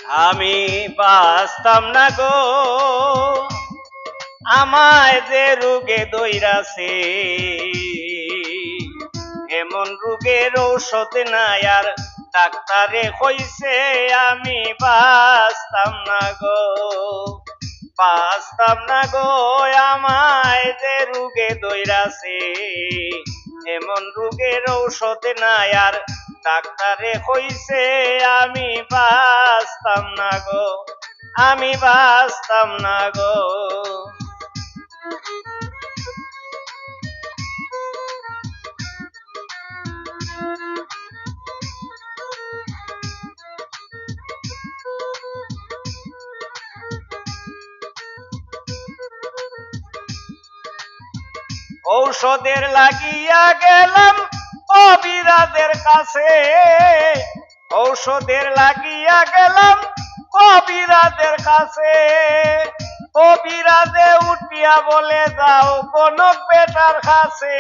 আমি বাঁচতাম না গো, আমায় যে রোগে দইরাছে, এমন রোগের ঔষধ নাই আর ডাক্তারে কইছে আমি বাঁচতাম না গো, বাঁচতাম না গো, আমায় যে রোগে দইরাছে, এমন রোগের ঔষধ নাই আর ডাক্তারে কইছে আমি বাঁচতাম না গো, আমি বাঁচতাম না গো। ঔষধের লাগিয়া গেলাম কবিরাজের কাছে, ঔষধের লাগিয়া গেলাম কবিরাজের কাছে, কবিরাজে উঠিয়া বলে যাও কনক বেটার কাছে,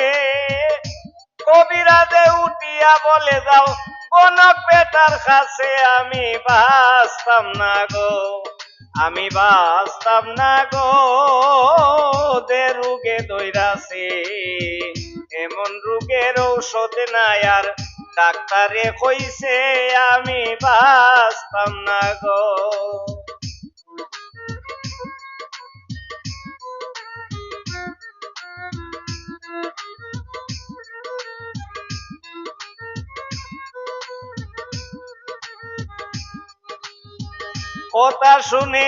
কবিরাজে উঠিয়া বলে যাও কনক বেটার কাছে, আমি বাঁচতাম না গো, আমি বাঁচতাম না গো, যে রোগে দইরাছে, এমন রোগের ঔষধ নাই আর ডাক্তারে কইছে আমি বাঁচতাম না গো। কথা শুনে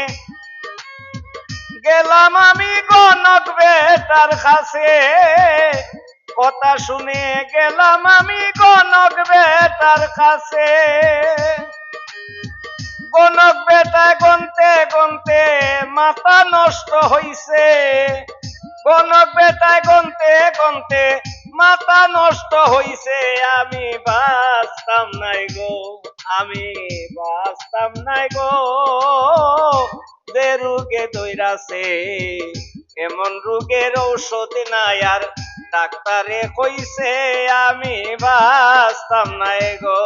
গেলাম আমি কনক বেটার কাছে, কথা শুনে গেলাম আমি কনক বেটার কাছে, কনক বেটা গনতে গনতে মাথা নষ্ট হইছে, কনক বেটা গনতে গনতে মাথা নষ্ট হইছে, আমি বাঁচতাম নাই গো, আমি বাঁচতাম নাই গো, যে রোগে দইরাছে, এমন রোগের ঔষধ নাই আর ডাক্তারে কইছে আমি বাঁচতাম নাই গো।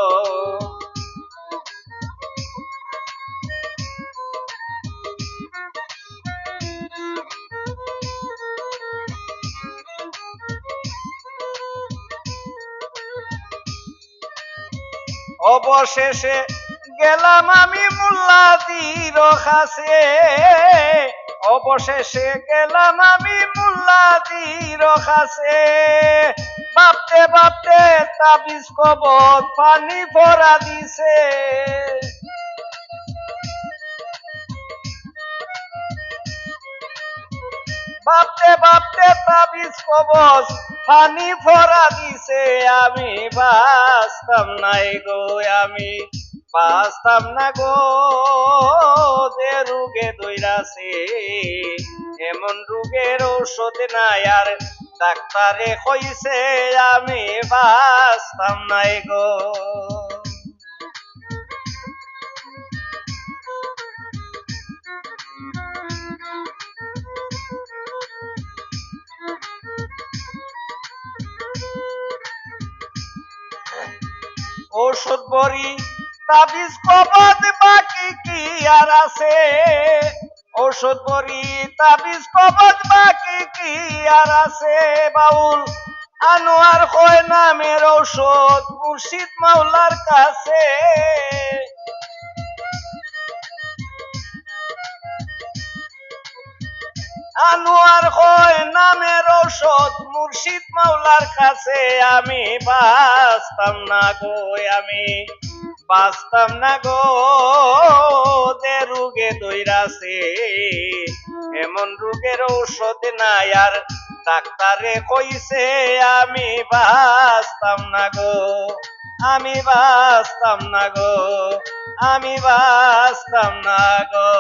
অবশেষে গেলাম আমি মুল্লাদির কাছে, অবশেষে গেলাম আমি মুল্লাদির কাছে, ভাবতে ভাবতে তাবিজ কবজ পানি ভরা দিছে, ভাবতে ভাবতে তাবিজ কবজ পানি ভরা দিছে, আমি বাঁচতাম নাই গো, আমি বাঁচতাম না গো, যে রোগে দইরাছে, এমন রোগের ঔষধ নাই আর ডাক্তারে কইছে আমি বাঁচতাম নাই গো। ঔষধ বড়ি তাবিজ কবজ বাকি কি আর আছে, ঔষধ বড়ি তাবিজ কবজ বাকি কি আর আছে, বাউল আনোয়ার কয় নামের ঔষধ মুর্শিদ মাওলার কাছে, আনোয়ার কয় নামের ঔষধ মুর্শিদ মাওলার কাছে, আমি বাঁচতাম না গো, আমি বাঁচতাম না গো, যে রোগে দইরাছে, এমন রোগের ঔষধ নাই আর ডাক্তারে কইছে আমি বাঁচতাম না গো, আমি বাঁচতাম না গো, আমি বাঁচতাম না গো।